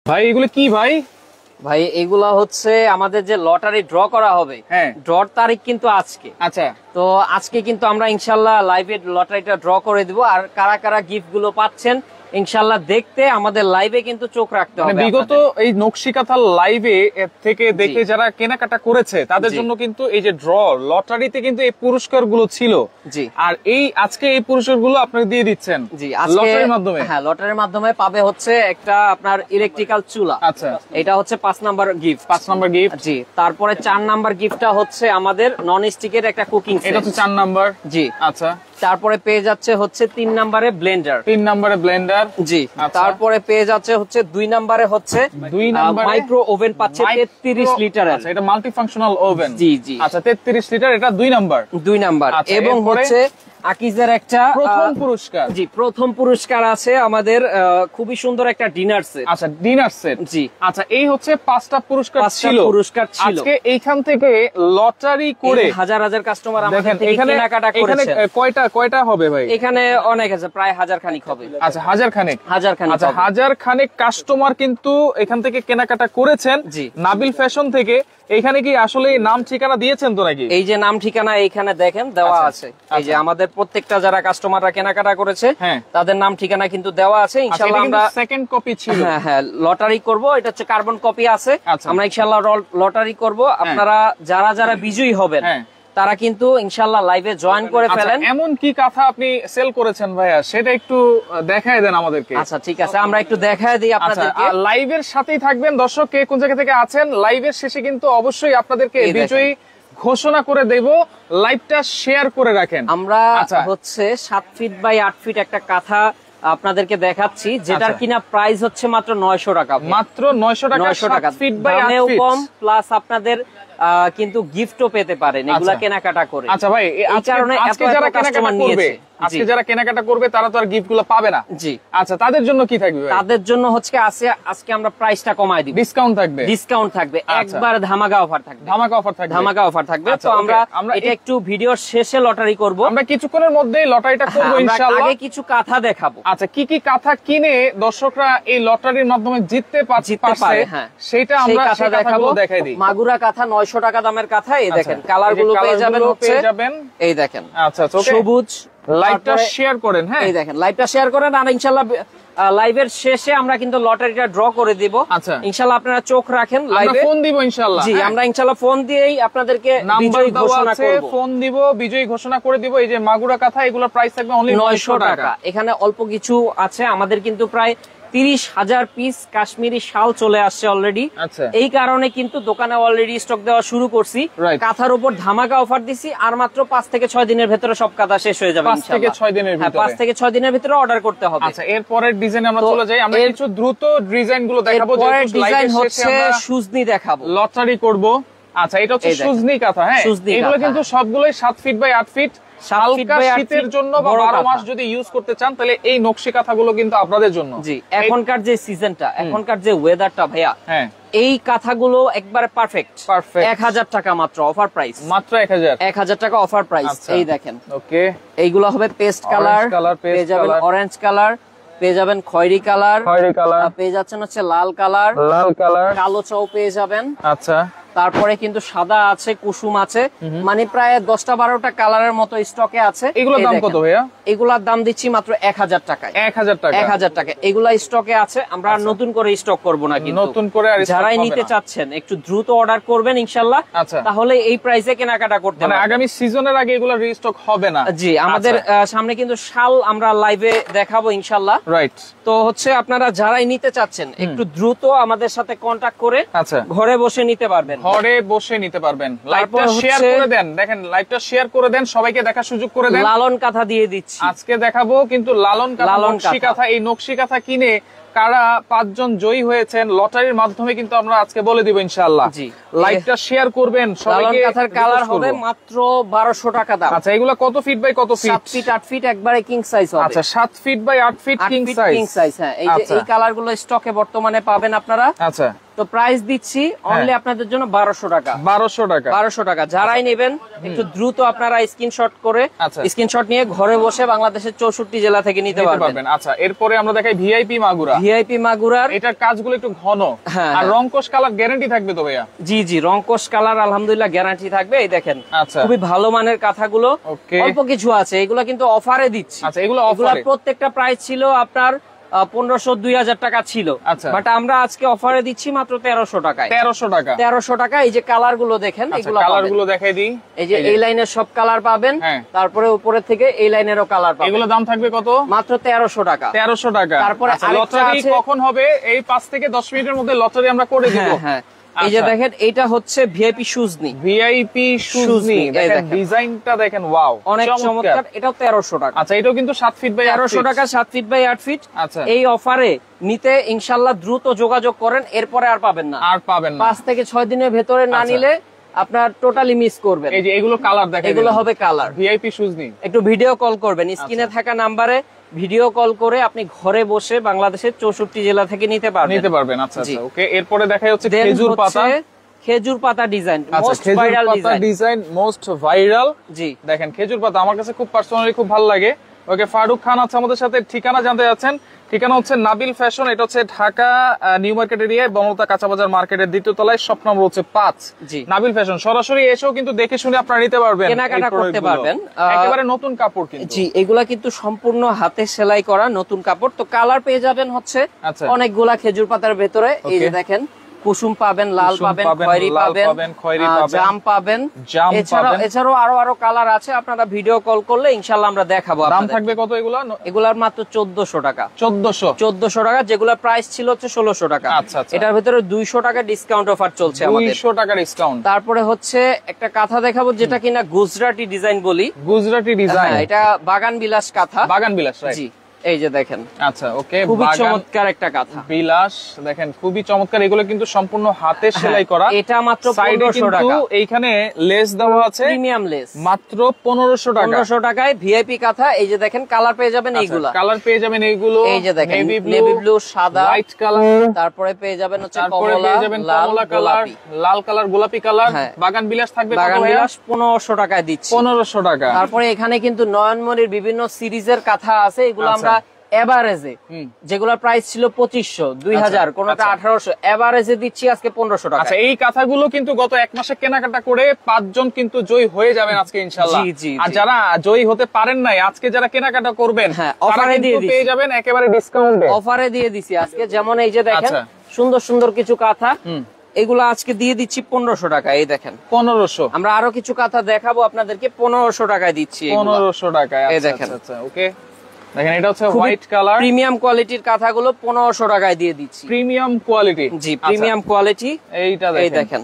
ভাই এগুলো কি ভাই? ভাই এগুলা হচ্ছে আমাদের যে লটারি ড্র করা হবে, ড্রর তারিখ কিন্তু আজকে। আচ্ছা, তো আজকে কিন্তু আমরা ইনশাল্লাহ লাইভে লটারিটা ড্র করে দিব। আর কারা কারা গিফট গুলো পাচ্ছেন ইনশাল্লাহ দেখতে আমাদের লাইভে কিন্তু চোখ রাখতে হবে। বিগত এই নকশিকাঁথা লাইভে থেকে দেখে যারা কেনাকাটা করেছে তাদের জন্য কিন্তু এই যে ড্র লটারিতে কিন্তু এই পুরস্কারগুলো ছিল। জি, আর এই আজকে এই পুরস্কারগুলো আপনারা দিয়ে দিচ্ছেন। জি, লটারির মাধ্যমে। হ্যাঁ, লটারির মাধ্যমে পাবে হচ্ছে একটা আপনার ইলেকট্রিক্যাল চুলা। আচ্ছা, এটা হচ্ছে 5 নাম্বার গিফট। 5 number gift. জি, তারপরে 4 নাম্বার গিফটটা হচ্ছে আমাদের নন স্টিকের একটা কুকিং সেট। এটা হচ্ছে 4 নাম্বার। জি, আচ্ছা। তারপরে পেয়ে যাচ্ছে হচ্ছে 3 নাম্বারে ব্লেন্ডার। 3 নাম্বারে ব্লেন্ডার। জি, তারপরে পেয়ে যাচ্ছে হচ্ছে 2 নাম্বারে হচ্ছে 2 নাম্বারে মাইক্রো ওভেন পাচ্ছে 33 লিটার। আচ্ছা, এটা মাল্টি ফাংশনাল ওভেন। জি জি, আচ্ছা 33 লিটার, এটা 2 নাম্বার। 2 নাম্বার। এবং হচ্ছে আকিজের একটা প্রথম পুরস্কার। জি, প্রথম পুরস্কার আছে আমাদের খুবই সুন্দর একটা ডিনার সেট। আচ্ছা, ডিনার সেট। জি, আচ্ছা, এই হচ্ছে 5টা পুরস্কার ছিল। আজকে এইখান থেকে লটারি করে হাজার হাজার কাস্টমার আমাদের থেকে কেনাকাটা করেছে। এখানে কয়টা হবে ভাই? এখানে অনেক আছে, প্রায় 1000 খানিক হবে। আচ্ছা, 1000 খানেক। আচ্ছা, 1000 খানেক কাস্টমার কিন্তু এখান থেকে কেনাকাটা করেছেন। জি, নাবিল ফ্যাশন থেকে। এখানে কি আসলে নাম ঠিকানা দিয়েছেন তো নাকি? এই যে নাম ঠিকানা এইখানে দেখেন দেওয়া আছে। এই যে আমাদের প্রত্যেকটা যারা কাস্টমাররা কেনাকাটা করেছে তাদের নাম ঠিকানা কিন্তু দেওয়া আছে। ইনশাআল্লাহ আমরা সেকেন্ড কপি ছিল। হ্যাঁ, লটারি করব। এটা হচ্ছে কার্বন কপি আছে। আমরা ইনশাআল্লাহ লটারি করব। আপনারা যারা বিজয়ী হবেন তারা কিন্তু ইনশাআল্লাহ লাইভে জয়েন করে ফেলেন। এমন কি কথা আপনি সেল করেছেন ভাইয়া, সেটা একটু দেখায় দেন আমাদেরকে। আচ্ছা, ঠিক আছে, আমরা একটু দেখায় দিই আপনাদেরকে। লাইভের সাথেই থাকবেন দর্শক, কে কোন জায়গা থেকে আছেন। লাইভের শেষে কিন্তু অবশ্যই আপনাদেরকে বিজয়ী ঘোষণা করে দেব। লাইভটা শেয়ার করে রাখেন। আমরা হচ্ছে 7 ফিট বাই 8 ফিট একটা কাঁথা আপনাদেরকে দেখাচ্ছি, যেটার কিনা প্রাইস হচ্ছে মাত্র 900 টাকা। মাত্র 900 টাকা। 900 টাকা, 7 ফিট বাই 8 ফিট কম, প্লাস আপনাদের কিন্তু গিফটও পেতে পারেন এগুলা কেনাকাটা করে। আচ্ছা ভাই, আজকে যারা কেনাকাটা করবে তারা তো আর গিফট গুলো পাবে না। জি, আচ্ছা, তাদের জন্য কি থাকবে? তাদের জন্য হচ্ছে আজকে আমরা প্রাইসটা কমায় দিব। ডিসকাউন্ট থাকবে একবার ধামাকা অফার থাকবে। তো আমরা এটা একটু ভিডিওর শেষে লটারি করব। আমরা কিছুক্ষণের মধ্যেই লটারিটা করব ইনশাআল্লাহ। আগে কিছু কাঁথা দেখাবো। আচ্ছা, কি কি কাঁথা কিনে দর্শকরা এই লটারির মাধ্যমে জিততে পারছে সেটা আমরা দেখাবো। দেখাই দিই। মাগুরা কাঁথা 900 টাকা দামের কাঁথা। এই দেখেন কালার গুলো পেয়ে যাবেন। এই দেখেন, আচ্ছা, সবুজ। লাইভটা শেয়ার করেন। হ্যাঁ, এই দেখেন লাইভটা শেয়ার করেন। আর ইনশাআল্লাহ লাইভের শেষে আমরা কিন্তু লটারিটা ড্র করে দিব। আচ্ছা, ইনশাআল্লাহ আপনারা চোখ রাখেন। লাইভে ফোন দিব ইনশাআল্লাহ। জি, আমরা ইনশাআল্লাহ ফোন দিয়েই আপনাদেরকে বিজয়ী ঘোষণা করব। ফোন দিব, বিজয়ী ঘোষণা করে দিব। এই যে মাগুরা কাঁথা, এগুলোর প্রাইস থাকবে অনলি 900 টাকা। এখানে অল্প কিছু আছে, আমাদের কিন্তু প্রায় 30,000 পিস কাশ্মীরি শাল চলে আসছে অলরেডি। এই কারণে কিন্তু দোকানে অলরেডি স্টক দেওয়া শুরু করছি। কাঁথার উপর ধামাকা অফার দিছি। আর মাত্র 5 থেকে 6 দিনের ভেতরে সব কাঁথা শেষ হয়ে যাবে। 5 থেকে 6 দিনের ভিতরে। 5 থেকে 6 দিনের ভিতরে অর্ডার করতে হবে। আচ্ছা, এর পরের ডিজাইন আমরা চলে যাই। আমরা কিছু দ্রুত ডিজাইন গুলো দেখাবো। ডিজাইন হচ্ছে সুজনি দেখাবো, লটারি করব। আচ্ছা, এটা হচ্ছে সুজনি কাঁথা। হ্যাঁ, এগুলো কিন্তু সবগুলোই 7 ফিট বাই 8 ফিট। হালকা শীতের জন্য বা 12 মাস যদি ইউজ করতে চান তাহলে এই নকশি কাঁথাগুলো কিন্তু আপনাদের জন্য। জি, এখনকার যে সিজনটা, এখনকার যে ওয়েদারটা ভাইয়া, এই কাঁথাগুলো একবারে পারফেক্ট। 1000 টাকা মাত্র অফার প্রাইস। মাত্র 1000 টাকা অফার প্রাইস। এই দেখেন, ওকে, এইগুলো হবে পেস্ট কালার, পেয়ে যাবেন অরেঞ্জ কালার, পেয়ে যাবেন খয়েরি কালার, পেয়ে যাচ্ছেন হচ্ছে লাল কালার, কালো চাও পেয়ে যাবেন। আচ্ছা, তারপরে কিন্তু সাদা আছে, কুসুম আছে, মানে প্রায় 10টা-12টা কালারের মতো স্টকে আছে। এগুলোর দাম কত ভাইয়া? এগুলার দাম দিচ্ছি মাত্র 1000 টাকায়। 1000 টাকা। এগুলা স্টকে আছে, আমরা নতুন করে স্টক করব না কিন্তু। নতুন করে আর যারাই নিতে চাচ্ছেন একটু দ্রুত অর্ডার করবেন ইনশাআল্লাহ। তাহলে এই প্রাইসে কেনাকাটা করতে হবে। মানে আগামী সিজনের আগে এগুলা রিস্টক হবে না। জি, আমাদের সামনে কিন্তু শাল আমরা লাইভে দেখাবো ইনশাআল্লাহ। রাইট। তো হচ্ছে আপনারা যারাই নিতে চাচ্ছেন একটু দ্রুত আমাদের সাথে কন্টাক্ট করে ঘরে বসে নিতে পারবেন। লাইভটা শেয়ার করে দেন। দেখেন, লাইভটা শেয়ার করে দেন, সবাইকে দেখার সুযোগ করে দেন। লালন কাঁথা দিয়ে দিচ্ছি আজকে দেখাবো কিন্তু লালন নকশি কাঁথা। এই নকশি কাঁথা কিনে কারা 5 জন জয়ী হয়েছেন লটারির মাধ্যমে কিন্তু আমরা আজকে বলে দিব ইনশাআল্লাহ। জি, লাইভটা শেয়ার করবেন সবাইকে। লালন কাঁথার কালার হবে মাত্র 1200 টাকা দাম। আচ্ছা, এগুলা কত ফিট বাই কত ফিট? 7 ফিট 8 ফিট একবারে কিং সাইজ হবে। আচ্ছা, 7 feet by 8 feet king size. হ্যাঁ, এই যে এই কালারগুলো স্টকে বর্তমানে পাবেন আপনারা। আচ্ছা, তো প্রাইস দিচ্ছি অনলি আপনাদের জন্য 1200 টাকা। 1200 টাকা যারাই নেবেন একটু দ্রুত আপনারা স্ক্রিনশট করে স্ক্রিনশট নিয়ে ঘরে বসে বাংলাদেশের 64 জেলা থেকে নিতে পারবেন। আচ্ছা, এরপরে আমরা দেখাই ভিআইপি মাগুরা। ভিআইপি মাগুরার এটার কাজগুলো একটু ঘন, আর রংকশ কালার গ্যারান্টি থাকবে তো ভাইয়া? জি জি, রংকশ কালার আলহামদুলিল্লাহ গ্যারান্টি থাকবে। এই দেখেন খুবই ভালো মানের কাঁথাগুলো, অল্প কিছু আছে, এগুলো কিন্তু অফারে দিচ্ছি। আচ্ছা, এগুলো প্রত্যেকটা প্রাইস ছিল আপনার 1500-2000 টাকা ছিল, বাট আমরা আজকে অফারে দিচ্ছি মাত্র 1300 টাকায়। 1300 টাকা। এই যে কালার গুলো দেখেন, এগুলো কালার গুলো দেখাই দিই। এই যে এই লাইনের সব কালার পাবেন, তারপরে উপরে থেকে এই লাইনেরও কালার পাবেন। এগুলো দাম থাকবে কত? মাত্র 1300 টাকা। 1300 টাকা। তারপরে লটারি কখন হবে? এই 5 থেকে 10 মিনিটের মধ্যে লটারি আমরা করে দিব। হ্যাঁ, এই যে দেখেন এটা হচ্ছে ভিআইপি সুজনি। ভিআইপি সুজনি, দেখেন ডিজাইনটা দেখেন, ওয়াও, অনেক চমৎকার। এটাও 1300 টাকা। আচ্ছা, এটাও কিন্তু 7 ফিট বাই 1300 টাকা, 7 ফিট বাই 8 ফিট। আচ্ছা, এই অফারে নিতে ইনশাআল্লাহ দ্রুত যোগাযোগ করেন, এরপরে আর পাবেন না। 5 থেকে 6 দিনের ভেতরে না নিলে আপনার টোটালি মিস করবেন। এই যে এগুলো কালার দেখেন, এগুলো হবে কালার। ভিআইপি সুজনি। একটু ভিডিও কল করবেন, স্ক্রিনে থাকা নাম্বারে ভিডিও কল করে আপনি ঘরে বসে বাংলাদেশের 64 জেলা থেকে নিতে পারবেন। আচ্ছা আচ্ছা, ওকে। এরপরে দেখা হচ্ছে খেজুর পাতা। খেজুর পাতা design, most viral design, most viral. জি, দেখেন খেজুর পাতা আমার কাছে খুব পার্সোনালি খুব ভালো লাগে। ওকে, ফারুক খান আছে আমাদের সাথে। ঠিকানা জানতে যাচ্ছেন? ঠিকানা হচ্ছে নাবিল ফ্যাশন। এটা হচ্ছে ঢাকা নিউ মার্কেট এরিয়ায় বনলতা কাঁচা বাজার মার্কেটের 2য় তলায়, শপ নম্বর হচ্ছে 5। জি, নাবিল ফ্যাশন। সরাসরি এসেও কিন্তু দেখে শুনে আপনারা নিতে পারবেন, কেনাকাটা করতে পারবেন। একেবারে নতুন কাপড় কিন্তু। জি, এগুলা কিন্তু সম্পূর্ণ হাতে সেলাই করা নতুন কাপড়। তো কালার পেয়ে যাবেন হচ্ছে অনেকগুলা খেজুর পাতার ভেতরে। এই যে দেখেন, কুসুম পাবেন, লাল পাবেন, খয়েরি পাবেন, জাম পাবেন। এছাড়াও আরো কালার আছে। আপনারা ভিডিও কল করলে ইনশাআল্লাহ আমরা দেখাবো। দাম থাকবে কত এগুলা? এগুলার মাত্র 1400 টাকা। 1400 টাকা, যেগুলা প্রাইস ছিল হচ্ছে 1600 টাকা। এটার ভিতরে 200 টাকা ডিসকাউন্ট অফার চলছে আমাদের। 200 টাকা ডিসকাউন্ট। তারপরে হচ্ছে একটা কাঁথা দেখাবো যেটা কিনা গুজরাটি ডিজাইন বলি। গুজরাটি ডিজাইন, এটা বাগান বিলাস কাঁথা। বাগান বিলাস, রাইট। জি, এই যে দেখেন। আচ্ছা, ওকে, খুবই চমৎকার একটা কাঁথা বিলাস। দেখেন খুবই চমৎকার। এগুলো কিন্তু সম্পূর্ণ হাতে সেলাই করা। এটা মাত্র 1500 টাকা। এইখানে লেস দেওয়া আছে, প্রিমিয়াম লেস, মাত্র 1500 টাকা। 1500 টাকায় ভিআইপি কাঁথা। এই যে দেখেন কালার পেয়ে যাবেন এইগুলা। কালার পেয়ে যাবেন এইগুলো। এই যে দেখেন নেভি ব্লু, সাদা, হোয়াইট কালার। তারপরে পেয়ে যাবেন হচ্ছে কমলা কালার, লাল কালার, গোলাপি কালার। বাগান বিলাস থাকবে। বাগান বিলাস 1500 টাকায় দিচ্ছি। 1500 টাকা। তারপরে এখানে কিন্তু নয়নমণির বিভিন্ন সিরিজের কাঁথা আছে। এগুলো আমরা এভারেজে, যেগুলোর প্রাইস ছিল 2500, 2000, কোনটা 1800, এভারেজে দিচ্ছি আজকে 1500 টাকা। আচ্ছা, এই কাঁথাগুলো কিন্তু গত 1 মাসে কেনাকাটা করে 5 জন কিন্তু জয়ী হয়ে যাবেন আজকে ইনশাআল্লাহ। আর যারা জয়ী হতে পারেন নাই, আজকে যারা কেনাকাটা করবেন অফারে দিয়ে দিচ্ছি, পেয়ে যাবেন একেবারে ডিসকাউন্টে। অফারে দিয়ে দিছি আজকে। যেমন এই যে দেখেন সুন্দর সুন্দর কিছু কাঁথা, এগুলো আজকে দিয়ে দিচ্ছি 1500 টাকা। এই দেখেন 1500। আমরা আরো কিছু কাঁথা দেখাবো আপনাদেরকে, 1500 টাকায় দিচ্ছি। 1500 টাকায়। এই দেখেন। আচ্ছা, ওকে, দেখেন এটা হচ্ছে হোয়াইট কালার, প্রিমিয়াম কোয়ালিটির কাঁথাগুলো 1500 টাকায় দিয়ে দিচ্ছি। Premium quality. জি, প্রিমিয়াম কোয়ালিটি। এইটা এই দেখেন।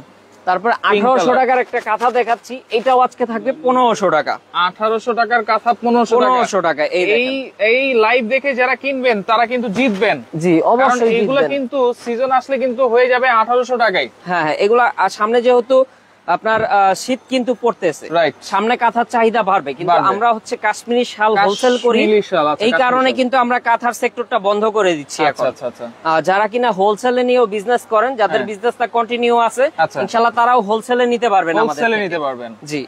তারপর 1800 টাকার একটা কাঁথা দেখাচ্ছি, এটাও আজকে থাকবে 1500 টাকা। 1800 টাকার কাঁথা 1500 টাকা। এই লাইভ দেখে যারা কিনবেন তারা কিন্তু জিতবেন। জি, অবশ্যই। এগুলো কিন্তু সিজন আসলে কিন্তু হয়ে যাবে 1800 টাকায়। হ্যাঁ, এগুলা সামনে যেহেতু আপনার শীত কিন্তু পড়তেছে, সামনে কাঁথার চাহিদা বাড়বে, কিন্তু আমরা হচ্ছে কাশ্মীরি শাল হোলসেল করি, এই কারণে কিন্তু আমরা কাঁথার সেক্টরটা বন্ধ করে দিচ্ছি এখন। যারা কিনা হোলসেলে নিয়েও বিজনেস করেন, যাদের বিজনেসটা কন্টিনিউ আছে, ইনশাআল্লাহ তারাও হোলসেলে নিতে পারবেন আমাদের থেকে। জি,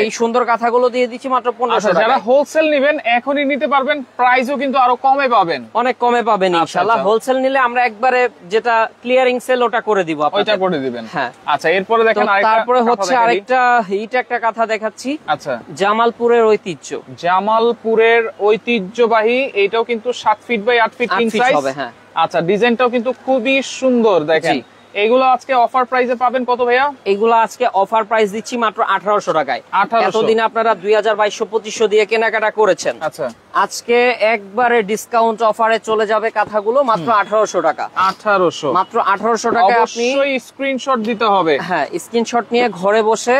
এই সুন্দর কাঁথাগুলো দিয়ে দিচ্ছি মাত্র 1500 টাকা। যারা হোলসেল নেবেন এখনই নিতে পারবেন, প্রাইসও কিন্তু আরো কমে পাবেন, অনেক কমে পাবেন ইনশাআল্লাহ। হোলসেল নিলে আমরা একবারে যেটা ক্লিয়ারিং সেল ওটা করে দিব, ওইটা করে দিবেন। হ্যাঁ, আচ্ছা, এরপরে দেখেন তারপরে হচ্ছে আরেকটা হিট একটা কথা দেখাচ্ছি। আচ্ছা, জামালপুরের ঐতিহ্য, জামালপুরের ঐতিহ্যবাহী। এটাও কিন্তু 7 feet by 8 feet king size হবে। হ্যাঁ, আচ্ছা, ডিজাইনটাও কিন্তু খুবই সুন্দর। দেখেন এগুলো আজকে অফার প্রাইসে পাবেন কত ভাইয়া? এগুলো আজকে অফার প্রাইস দিচ্ছি মাত্র 1800 টাকায়। এতদিন আপনারা 2200-2500 দিয়ে কেনাকাটা করেছেন। আচ্ছা, আজকে একবারে ডিসকাউন্ট অফারে চলে যাবে কাঁথাগুলো মাত্র 1800 টাকা। 1800, মাত্র 1800 টাকা। আপনি অবশ্যই স্ক্রিনশট দিতে হবে। হ্যাঁ, স্ক্রিনশট নিয়ে ঘরে বসে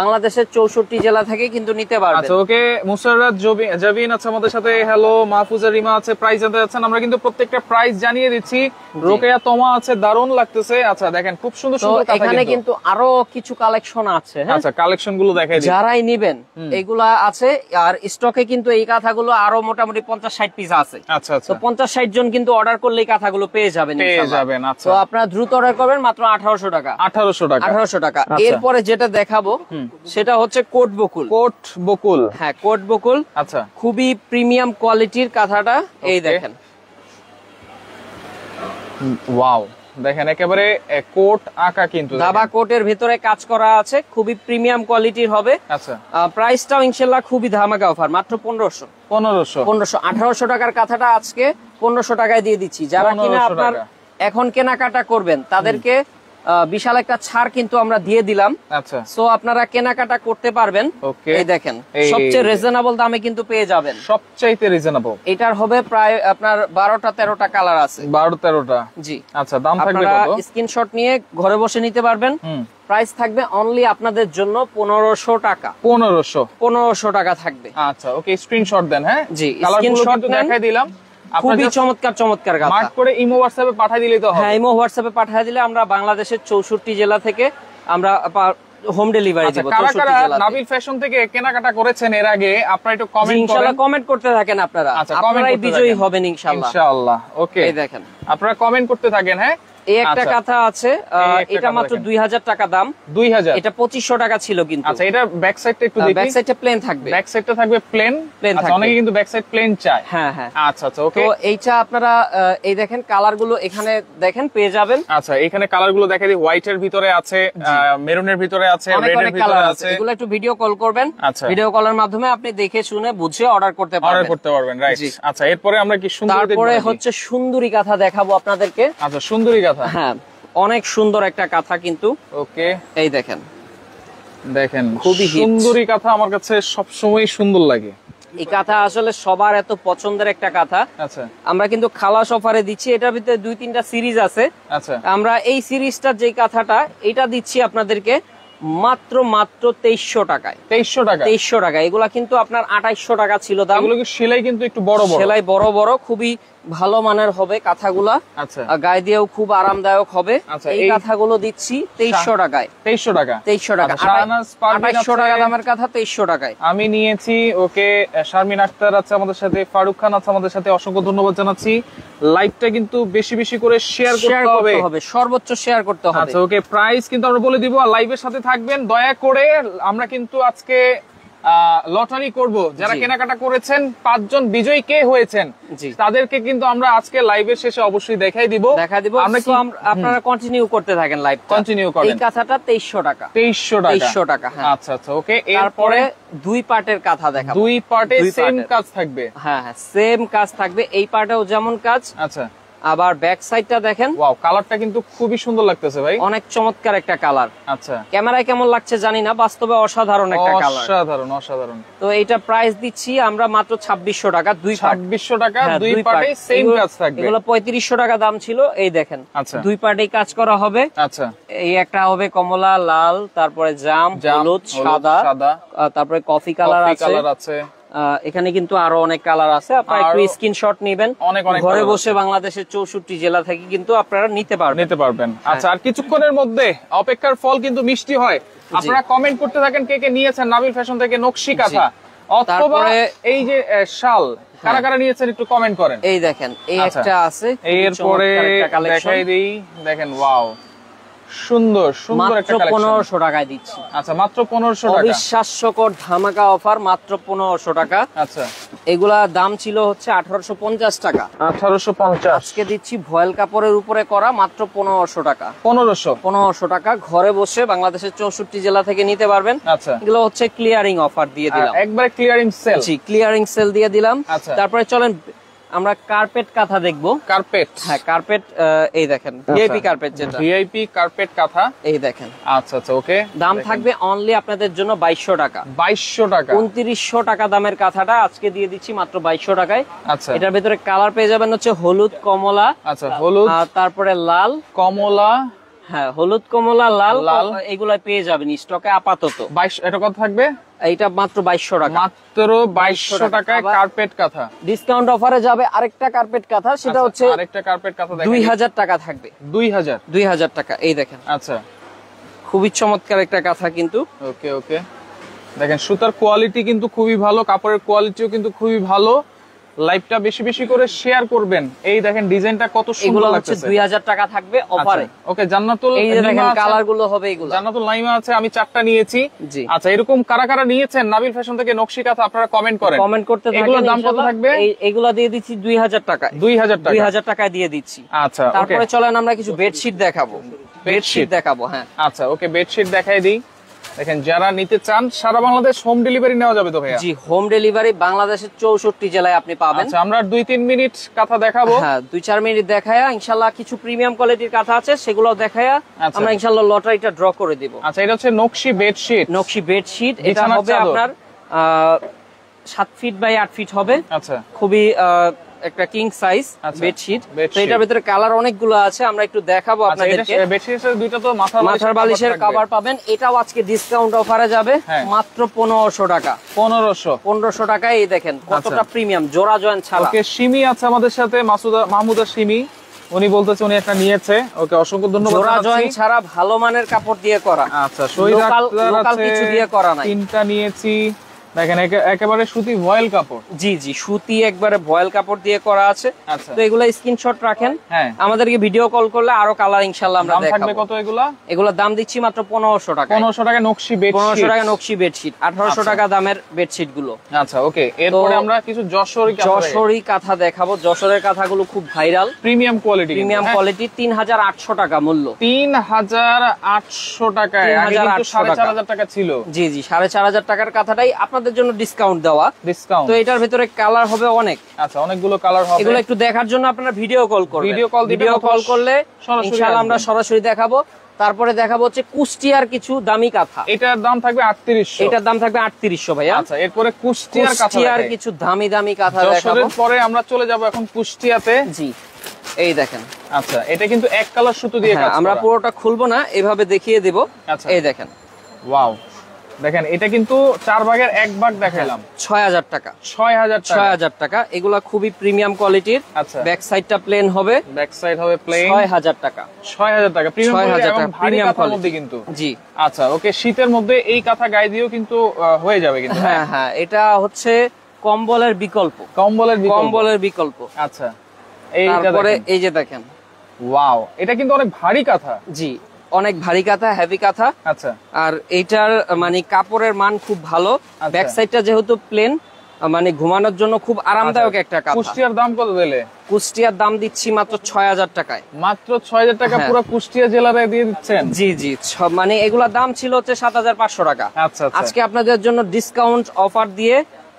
বাংলাদেশের 64 জেলা থেকে কিন্তু নিতে পারবেন। আচ্ছা, ওকে, মুসাররাত জাবিন আছে আমাদের সাথে। হ্যালো, মাহফুজা রিমা আছে। প্রাইস জানতে যাচ্ছেন, আমরা কিন্তু প্রত্যেকটা প্রাইস জানিয়ে দিচ্ছি। রোকেয়া তোমা আছে, দারুণ লাগতেছে। আচ্ছা দেখেন খুব সুন্দর সুন্দর কাঁথা। এখানে কিন্তু আরো কিছু কালেকশন আছে। আচ্ছা কালেকশন গুলো দেখাই দিই, যারাই নেবেন এইগুলা আছে। আর স্টকে কিন্তু এই কাঁথাগুলো আরো মোটামুটি 50-60 পিস আছে। আচ্ছা আচ্ছা, তো 50-60 জন কিন্তু অর্ডার করলে এই কাঁথাগুলো পেয়ে যাবেন। আচ্ছা, তো আপনারা দ্রুত অর্ডার করবেন মাত্র 1800 টাকা। 1800 টাকা। এরপরে যেটা দেখাবো সেটা হচ্ছে কোট বকুল। কোট বকুল, হ্যাঁ কোট বকুল। আচ্ছা খুবই প্রিমিয়াম কোয়ালিটির কাঁথাটা। এই দেখেন, ওয়াও, দেখেন একেবারে কোট আঁকা, কিন্তু দাবা কোটের ভিতরে কাজ করা আছে, খুবই প্রিমিয়াম কোয়ালিটির হবে। আচ্ছা প্রাইসটাও ইনশাআল্লাহ খুবই ধামাকা অফার, মাত্র 1500। 1800 টাকার কাঁথাটা আজকে 1500 টাকায় দিয়ে দিচ্ছি। যারা কিনা আপনার এখন কেনাকাটা করবেন তাদেরকে বিশাল একটা ছাড় কিন্তু আমরা দিয়ে দিলাম। আচ্ছা, সো আপনারা কেনাকাটা করতে পারবেন। এই দেখেন সবচেয়ে রিজনেবল দামে কিন্তু পেয়ে যাবেন, সবচাইতে রিজনেবল। এটার হবে প্রায় আপনার 12টা-13টা কালার আছে। 12-13টা, জি। আচ্ছা, দাম থাকবে কত? স্ক্রিনশট নিয়ে ঘরে বসে নিতে পারবেন। প্রাইস থাকবে অনলি আপনাদের জন্য 1500 টাকা। 1500 টাকা থাকবে। আচ্ছা ওকে, স্ক্রিনশট দেন। হ্যাঁ জি, স্ক্রিনশট দেখাই দিলাম। খুবই চমৎকার কাঁথা। মার্ক করে ইমো হোয়াটসঅ্যাপে পাঠিয়ে দিলেই তো হবে। হ্যাঁ, ইমো হোয়াটসঅ্যাপে পাঠিয়ে দিলে আমরা বাংলাদেশের 64 জেলা থেকে আমরা হোম ডেলিভারি দেব। কারা কারা নাবিল ফ্যাশন থেকে কেনাকাটা করেছেন এর আগে আপনারা একটু কমেন্ট করেন। ইনশাআল্লাহ কমেন্ট করতে থাকেন আপনারা, আপনারাই বিজয়ী হবেন ইনশাআল্লাহ। ইনশাআল্লাহ ওকে, এই দেখেন আপনারা কমেন্ট করতে থাকেন। হ্যাঁ, এই একটা কাঁথা আছে, এটা মাত্র 2000 টাকা দাম। 2000, এটা 2500 টাকা ছিল কিন্তু। আচ্ছা, এটা ব্যাক সাইডটা একটু দেখি। ব্যাক সাইডটা প্লেন থাকবে। ব্যাক সাইডটা থাকবে প্লেন। আচ্ছা, অনেকে কিন্তু ব্যাক সাইড প্লেন চায়। হ্যাঁ হ্যাঁ, আচ্ছা আচ্ছা ওকে। তো এইটা আপনারা এই দেখেন কালার গুলো এখানে দেখেন পেয়ে যাবেন। আচ্ছা, এখানে কালার গুলো দেখাই দিই। হোয়াইটের ভিতরে আছে, মেরুনের ভিতরে আছে, রেডের ভিতরে আছে। এগুলো একটু ভিডিও কল করবেন। আচ্ছা, ভিডিও কলের মাধ্যমে আপনি দেখে শুনে বুঝে অর্ডার করতে পারবেন। রাইট। আচ্ছা, এরপরে আমরা কি সুন্দর, তারপরে হচ্ছে সুন্দরী কাঁথা দেখাবো আপনাদেরকে। আচ্ছা, সুন্দরী কাঁথা। হ্যাঁ, অনেক সুন্দর একটা কাঁথা কিন্তু। ওকে, এই দেখেন খুবই সুন্দরী কাঁথা, আমার কাছে সব সময় সুন্দর লাগে। এই কাঁথা আসলে সবার এত পছন্দের একটা কাঁথা। আচ্ছা, আমরা কিন্তু খালাস অফারে দিচ্ছি। এটার ভিতরে 2-3টা সিরিজ আছে। আচ্ছা, আমরা এই সিরিজটার যে কাঁথাটা এটা দিচ্ছি আপনাদেরকে মাত্র 2300 টাকায়। 2300 টাকা। এগুলা কিন্তু আপনার 2800 টাকা ছিল দাম। এগুলো কি সেলাই কিন্তু একটু বড় বড়, সেলাই বড় বড়, খুবই ভালো মানের হবে কাঁথাগুলা। আচ্ছা, গায়ে দিয়েও খুব আরামদায়ক হবে। আচ্ছা, এই কাঁথাগুলো দিচ্ছি 2300 টাকায়। 2300 টাকা। 2800 টাকা দামের কাঁথা 2300 টাকায় আমি নিয়েছি। ওকে, শারমিন আক্তার আছে আমাদের সাথে, ফারুক খান আছে আমাদের সাথে, অসংখ্য ধন্যবাদ জানাচ্ছি। লাইভটা কিন্তু বেশি বেশি করে শেয়ার করতে হবে, সর্বোচ্চ শেয়ার করতে হবে। আচ্ছা ওকে, প্রাইস কিন্তু আমরা বলে দিব, আর লাইভের সাথে থাকবেন দয়া করে। আমরা কিন্তু আজকে লটারি করব, যারা কেনাকাটা করেছেন 5 জন বিজয়ী কে হয়েছেন তাদেরকে কিন্তু আমরা আজকে লাইভের শেষে অবশ্যই দেখাই দিব। আপনারা কন্টিনিউ করতে থাকেন, লাইভ কন্টিনিউ করেন। এই কাঁথাটা 2300 টাকা। 2300 টাকা। আচ্ছা আচ্ছা ওকে। এরপরে দুই পার্টের কাঁথা দেখাবো। দুই পার্টে সেম কাজ থাকবে। হ্যাঁ হ্যাঁ, সেম কাজ থাকবে। এই পার্টেও যেমন কাজ। আচ্ছা, আবার ব্যাক সাইডটা দেখেন। ওয়াও, কালারটা কিন্তু খুবই সুন্দর লাগতেছে ভাই, অনেক চমৎকার একটা কালার। আচ্ছা, ক্যামেরায় কেমন লাগছে জানি না, বাস্তবে অসাধারণ একটা কালার। অসাধারণ। তো এইটা প্রাইস দিচ্ছি আমরা মাত্র 2600 টাকা। 2600 টাকা, দুই পার্টে সেম কাজ থাকবে। এগুলো 3500 টাকা দাম ছিল। এই দেখেন, আচ্ছা, দুই পার্টেই কাজ করা হবে। আচ্ছা, এই একটা হবে কমলা, লাল, তারপরে জাম, হলুদ, সাদা, তারপরে কফি কালার আছে। এখানে কিন্তু আরো অনেক কালার আছে। আপনারা একটু স্ক্রিনশট নেবেন, ঘরে বসে বাংলাদেশের 64 জেলা থেকে কিন্তু আপনারা নিতে পারবেন। আচ্ছা, আর কিছুক্ষণের মধ্যে অপেক্ষার ফল কিন্তু মিষ্টি হয়। আপনারা কমেন্ট করতে থাকেন কে কে নিয়েছেন নাবিল ফ্যাশন থেকে নকশি কাঁথা অথবা এই যে শাল, কারা কারা নিয়েছেন একটু কমেন্ট করেন। এই দেখেন, এই একটা আছে। এরপরে দেখাই দেই, দেখেন ওয়াও, সুন্দর সুন্দর একটা কালেকশন। 1500 টাকায় দিচ্ছি। আচ্ছা, মাত্র 1500 টাকা। অবিশ্বাস্যকর ধামাকা অফার, মাত্র 1500 টাকা। আচ্ছা, এগুলা দাম ছিল হচ্ছে 1850 টাকা। 1850, আজকে দিচ্ছি ভয়েল কাপড়ের উপরে করা মাত্র 1500 টাকা। 1500 টাকা। ঘরে বসে বাংলাদেশের 64 জেলা থেকে নিতে পারবেন। আচ্ছা, এগুলো হচ্ছে ক্লিয়ারিং অফার দিয়ে দিলাম, একবারে ক্লিয়ারিং সেল। জি, ক্লিয়ারিং সেল দিয়ে দিলাম। আচ্ছা, তারপরে চলেন আমরা কার্পেট কাঁথা দেখবো। কার্পেট, হ্যাঁ কার্পেট, এই দেখেন ভিআইপি কার্পেট, যেটা ভিআইপি কার্পেট কাঁথা। এই দেখেন। আচ্ছা আচ্ছা ওকে, দাম থাকবে অনলি আপনাদের জন্য 2200 টাকা। 2200 টাকা। 2900 টাকা দামের কাঁথাটা আজকে দিয়ে দিচ্ছি মাত্র 2200 টাকায়। আচ্ছা, এটার ভিতরে কালার পেয়ে যাবেন হচ্ছে হলুদ, কমলা। আচ্ছা, হলুদ, তারপরে লাল, কমলা। হ্যাঁ, হলুদ, কমলা, লাল, এগুলা পেয়ে যাবেন স্টকে আপাতত। 22, এটা কত থাকবে? এইটা মাত্র 2200 টাকা। মাত্র 2200 টাকায় কার্পেট কাঁথা। ডিসকাউন্ট অফারে যাবে আরেকটা কার্পেট কাঁথা, সেটা হচ্ছে আরেকটা কার্পেট কাঁথা দেখেন 2000 টাকা থাকবে। 2000 টাকা। এই দেখেন, আচ্ছা খুবই চমৎকার একটা কাঁথা কিন্তু। ওকে ওকে, দেখেন সুতার কোয়ালিটি কিন্তু খুবই ভালো, কাপড়ের কোয়ালিটিও কিন্তু খুবই ভালো। লাইভটা বেশি বেশি করে শেয়ার করবেন। এই দেখেন ডিজাইনটা কত সুন্দর লাগছে। 2000 টাকা থাকবে অফারে। ওকে, জান্নাতুল, এই যে দেখেন কালার গুলো হবে এগুলো। জান্নাতুল নাইমা আছে, আমি 4টা নিয়েছি। জি। আচ্ছা, এরকম কারা কারা নিয়েছেন নাবিল ফ্যাশন থেকে নকশি কাঁথা আপনারা কমেন্ট করেন, কমেন্ট করতে থাকেন। এগুলোর দাম কত থাকবে? এগুলো দিয়ে দিচ্ছি 2000 টাকা। 2000 টাকায় দিয়ে দিচ্ছি। আচ্ছা, তারপরে চলেন আমরা কিছু বেডশিট দেখাবো। বেডশিট দেখাবো, হ্যাঁ। আচ্ছা ওকে, বেডশিট দেখাই দিই। দেখেন যারা নিতে চান সারা বাংলাদেশ হোম ডেলিভারি নেওয়া যাবে তো ভাইয়া? জি, হোম ডেলিভারি বাংলাদেশের 64 জেলায় আপনি পাবেন। আচ্ছা, আমরা 2-3 মিনিট কাঁথা দেখাবো। হ্যাঁ, 2-4 মিনিট দেখায়া ইনশাআল্লাহ কিছু প্রিমিয়াম কোয়ালিটির কাঁথা আছে সেগুলো দেখায়া আমরা ইনশাআল্লাহ লটারিটা ড্র করে দিব। আচ্ছা, এটা হচ্ছে নকশি বেডশিট। নকশি বেডশিট, এটা হবে আপনার 7 ফিট বাই 8 ফিট হবে। আচ্ছা, খুবই একটা কিং সাইজ বেডশিট। তো এটার ভিতরে কালার অনেকগুলো আছে, আমরা একটু দেখাবো আপনাদেরকে। বেডশিটের দুইটা তো মাথার বালিশের কভার পাবেন। এটাও আজকে ডিসকাউন্ট অফারে যাবে মাত্র 1500 টাকা। 1500 টাকায়। এই দেখেন কতটা প্রিমিয়াম, জোড়া জয়েন ছাড়া। ওকে, সিমি আছে আমাদের সাথে, মাহমুদা সিমি, উনি বলতেছে উনি একটা নিয়েছে। ওকে, অসংখ্য ধন্যবাদ। জোড়া জয়েন ছাড়া, ভালো মানের কাপড় দিয়ে করা। আচ্ছা, শহীদ লোকাল কিছু দিয়ে করা নাই। 3টা নিয়েছি। দেখেন একেবারে সুতি ভয়েল কাপড়। জি জি, সুতি একবারে ভয়েল কাপড় দিয়ে করা আছে। তো এগুলা স্ক্রিনশট রাখেন, আমাদেরকে ভিডিও কল করলে আরো কালার ইনশাআল্লাহ আমরা দেখাবো। দাম থাকবে কত এগুলা? এগুলোর দাম দিচ্ছি মাত্র 1500 টাকা। 1500 টাকা নকশি বেডশিট। 1500 টাকা নকশি বেডশিট, 1800 টাকা দামের বেডশিট গুলো। আচ্ছা ওকে, এরপরে আমরা কিছু যশোরী কাঁথা দেখাবো। যশোরের কাঁথাগুলো খুব ভাইরাল, প্রিমিয়াম কোয়ালিটি। 3800 টাকা মূল্য। 3800 টাকায়, আগে কিন্তু 4500 টাকা ছিল। জি জি, 4500 টাকার কাঁথাটাই আপনাদের জন্য ডিসকাউন্ট দেওয়া। তো এটার ভিতরে কালার হবে অনেক। আচ্ছা, অনেকগুলো কালার হবে। এগুলো একটু দেখার জন্য আপনারা ভিডিও কল করবেন। ভিডিও কল করলে ইনশাআল্লাহ আমরা সরাসরি দেখাবো। তারপরে দেখাবো হচ্ছে কুষ্টিয়ার কিছু দামি কাঁথা। এটার দাম থাকবে 3800। এটার দাম থাকবে 3800 ভাইয়া। আচ্ছা, এরপরে কুষ্টিয়ার কিছু দামি দামি কাঁথা দেখাবো। পরে আমরা চলে যাব এখন কুষ্টিয়াতে। জি, এই দেখেন। আচ্ছা, এটা কিন্তু এক কালার সুতো দিয়ে কাজ করা। আমরা পুরোটা খুলবো না, এভাবে দেখিয়ে দেব। এই দেখেন, ওয়াও, দেখেন এটা কিন্তু 4 ভাগের 1 ভাগ দেখাইলাম। 6000 টাকা। 6000 টাকা। এগুলা খুবই প্রিমিয়াম কোয়ালিটির। আচ্ছা, ব্যাক সাইডটা প্লেন হবে। ব্যাক সাইড হবে প্লেন। 6000 টাকা। 6000 টাকা প্রিমিয়াম কোয়ালিটি কিন্তু। জি। আচ্ছা ওকে, শীতের মধ্যে এই কাঁথা গায়ে দিয়েও কিন্তু হয়ে যাবে কিন্তু। হ্যাঁ হ্যাঁ, এটা হচ্ছে কম্বলের বিকল্প। কম্বলের বিকল্প। আচ্ছা, তারপরে এই যে দেখেন, ওয়াও, এটা কিন্তু অনেক ভারী কাঁথা। জি, অনেক ভারী কাঁথা, হেভি কাঁথা। আচ্ছা, আর এইটার মানে কাপড়ের মান খুব ভালো। ব্যাক সাইডটা যেহেতু প্লেন, মানে ঘুমানোর জন্য খুব আরামদায়ক একটা কাঁথা। কুষ্টিয়ার দাম কত দিলে? কুষ্টিয়ার দাম দিচ্ছি মাত্র 6000 টাকায়। মাত্র 6000 টাকা পুরো কুষ্টিয়া জেলারে দিয়ে দিচ্ছেন? জি জি, মানে এগুলা দাম ছিল হচ্ছে 7500 টাকা। আচ্ছা, আজকে আপনাদের জন্য ডিসকাউন্ট অফার দিয়ে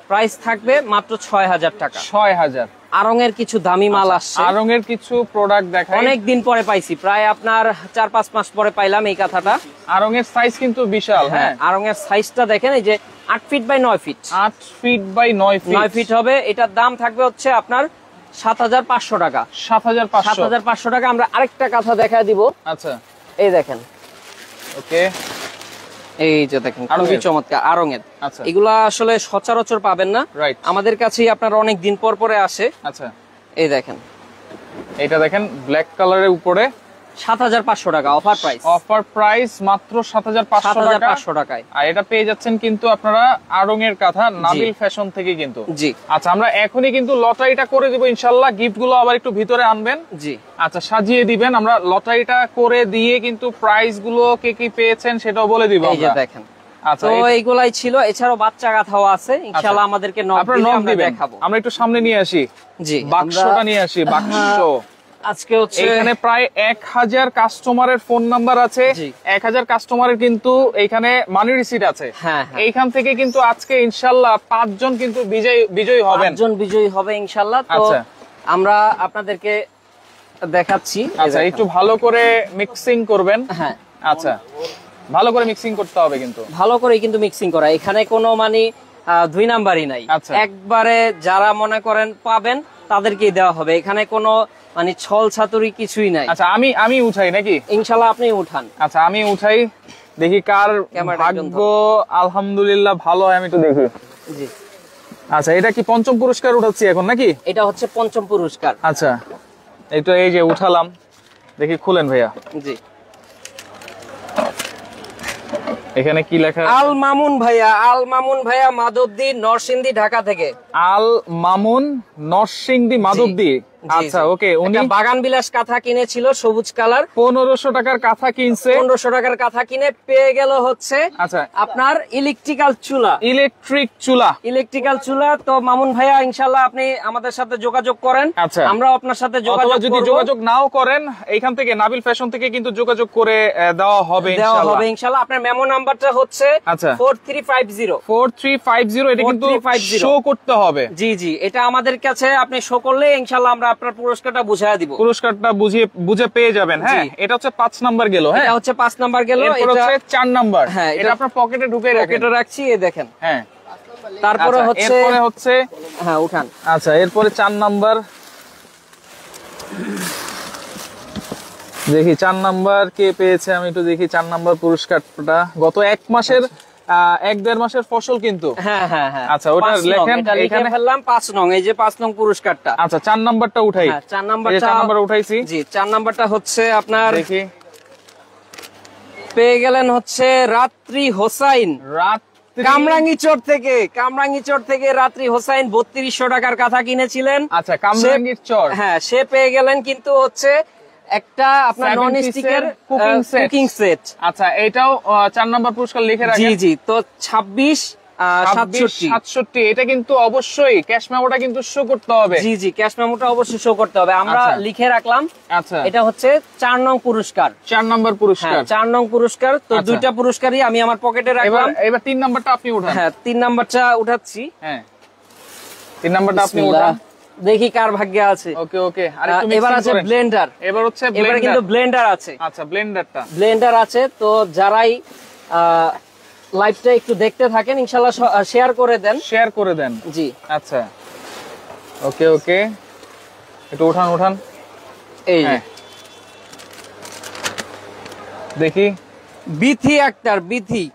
প্রাইস থাকবে মাত্র 6000 টাকা। 6000। আরঙের কিছু দামি মাল আসছে। আরঙের কিছু প্রোডাক্ট দেখাই। অনেক দিন পরে পাইছি, প্রায় আপনার 4-5 মাস পরে পাইলাম এই কাঁথাটা। আরঙের সাইজ কিন্তু বিশাল। হ্যাঁ, আরঙের সাইজটা দেখেন, এই যে 8 feet by 9 feet. 8 feet by 9 feet. 9 feet হবে। এটার দাম থাকবে হচ্ছে আপনার 7500 টাকা। 7500 টাকা। আমরা আরেকটা কাঁথা দেখায় দিব। আচ্ছা, এই দেখেন। ওকে, এই যে দেখেন, খুবই চমৎকার আরঙের। এগুলা আসলে সচরাচর পাবেন না, আমাদের কাছেই আপনারা অনেক দিন পর পরে আসে। আচ্ছা, এই দেখেন, এটা দেখেন ব্ল্যাক কালারের উপরে 7500 টাকা অফার প্রাইস। অফার প্রাইস মাত্র 7500 টাকায়। আর এটা পেয়ে যাচ্ছেন কিন্তু আপনারা আড়ং-এর কাঁথা নাবিল ফ্যাশন থেকে কিন্তু। জি। আচ্ছা, আমরা এখনই কিন্তু লটারিটা করে দিব ইনশাআল্লাহ। গিফট গুলো আবার একটু ভিতরে আনবেন। জি। আচ্ছা, সাজিয়ে দিবেন। আমরা লটারিটা করে দিয়ে কিন্তু প্রাইস গুলো কে কি পেয়েছেন সেটাও বলে দিব। এই যে দেখেন। আচ্ছা, তো এইগুলাই ছিল। এছাড়াও বাচ্চা কাঁথাও আছে, ইনশাআল্লাহ আমাদেরকে নক দিলে দেখাবো। আমরা একটু সামনে নিয়ে আসি। জি, বাক্সটা নিয়ে আসি। বাক্স আজকে হচ্ছে এখানে প্রায় 1000 কাস্টমারের ফোন নাম্বার আছে। 1000 কাস্টমারের কিন্তু এইখানে মানি রিসিট আছে। এইখান থেকে কিন্তু আজকে ইনশাআল্লাহ 5 জন কিন্তু বিজয়ী হবেন। 5 জন বিজয়ী হবে ইনশাআল্লাহ। তো আমরা আপনাদেরকে দেখাচ্ছি। আচ্ছা, একটু ভালো করে মিক্সিং করবেন। হ্যাঁ, আচ্ছা, ভালো করে মিক্সিং করতে হবে কিন্তু। ভালো করে কিন্তু মিক্সিং করা, এখানে কোনো মানে 2 নাম্বারই নাই। একবারে যারা মনে করেন পাবেন তাদেরকেই দেওয়া হবে, এখানে কোনো মানে ছল ছাতুরি কিছুই নাই। আচ্ছা, আমি উঠাই নাকি? ইনশাআল্লাহ আপনি উঠান। আচ্ছা, আমি উঠাই। দেখি কার ভাগ্য আলহামদুলিল্লাহ ভালো হয়, আমি একটু দেখি। জি আচ্ছা, এটা কি পঞ্চম পুরস্কার উঠাচ্ছি এখন নাকি? এটা হচ্ছে পঞ্চম পুরস্কার। আচ্ছা, একটু এই যে উঠালাম, দেখি খুলেন ভাইয়া। জি, এখানে কি লেখা? আল মামুন ভাইয়া মাধবদী নরসিংদী ঢাকা থেকে। আল মামুন নরসিংদী মাধবদী। আচ্ছা, ওকে। উনি বাগান বিলাস কাঁথা কিনেছিল সবুজ কালার, 1500 টাকার কাঁথা কিনছে। 1500 টাকার কাঁথা কিনে পেয়ে গেল হচ্ছে আচ্ছা আপনার ইলেকট্রিক্যাল চুলা। তো মামুন ভাইয়া ইনশাআল্লাহ আপনি আমাদের সাথে যোগাযোগ করেন। আচ্ছা, আমরা আপনার সাথে যদি যোগাযোগ নাও করেন, এইখান থেকে নাবিল ফ্যাশন থেকে কিন্তু যোগাযোগ করে দেওয়া হবে ইনশাআল্লাহ। আপনার মেমো নাম্বারটা হচ্ছে 4350। এটা কিন্তু শো করতে হবে। জি জি, এটা আমাদের কাছে আপনি শো করলে ইনশাআল্লাহ আমরা আপনার পুরস্কারটা বুঝিয়ে দিব। পুরস্কারটা বুঝে পেয়ে যাবেন। হ্যাঁ, এটা হচ্ছে 5 নাম্বার গেল। হ্যাঁ, এটা হচ্ছে 5 নাম্বার গেল। এটা হচ্ছে 4 নাম্বার। হ্যাঁ, এটা আপনার পকেটে ঢুকে রাখছি, এই দেখেন। হ্যাঁ, তারপরে হচ্ছে হ্যাঁ উঠান। আচ্ছা, এরপরে 4 নাম্বার দেখি। 4 নাম্বার কে পেয়েছে আমি একটু দেখি। 4 নাম্বার পুরস্কারটা গত 1 মাসের 1-1.5 মাসের ফসল কিন্তু। হ্যাঁ হ্যাঁ হ্যাঁ। আচ্ছা, ওটা লেখেন এখানে ফেললাম 5 নং। এই যে 5 নং পুরস্কারটা। আচ্ছা, 4 নাম্বারটা উঠাই। 4 নাম্বার উঠাইছি। জি, 4 নাম্বারটা হচ্ছে আপনার দেখি পেয়ে গেলেন হচ্ছে রাত্রি হোসাইন, কামরাঙ্গীচর থেকে রাত্রি হোসাইন 3200 টাকার কাঁথা কিনেছিলেন। আচ্ছা, কামরাঙ্গীচর। হ্যাঁ, সে পেয়ে গেলেন কিন্তু হচ্ছে একটা আপনার নন স্টিকের কুকিং সেট। আচ্ছা, এটাও 4 নাম্বার পুরস্কার লিখে রাখেন। জি জি, তো 2667। এটা কিন্তু অবশ্যই ক্যাশ মেমোটা কিন্তু শো করতে হবে। জি জি, ক্যাশ মেমোটা অবশ্যই শো করতে হবে। আমরা লিখে রাখলাম। আচ্ছা, এটা হচ্ছে 4 নং পুরস্কার। 4 নাম্বার পুরস্কার। 4 নং পুরস্কার। তো দুইটা পুরস্কারই আমি আমার পকেটে রাখলাম। এবার 3 নাম্বারটা আপনি উঠান। হ্যাঁ, 3 নাম্বারটা উঠাচ্ছি। হ্যাঁ, 3 নাম্বারটা আপনি উঠান, দেখি কার ভাগ্যে আছে। ওকে ওকে। এবার আছে ব্লেন্ডার। এবারে কিন্তু ব্লেন্ডার আছে। আচ্ছা, ব্লেন্ডার আছে। তো যারাই লাইভটা একটু দেখতে থাকেন ইনশাআল্লাহ শেয়ার করে দেন। জি, আচ্ছা, ওকে ওকে। একটু উঠান। এই দেখি বিথি আক্তার, বিথি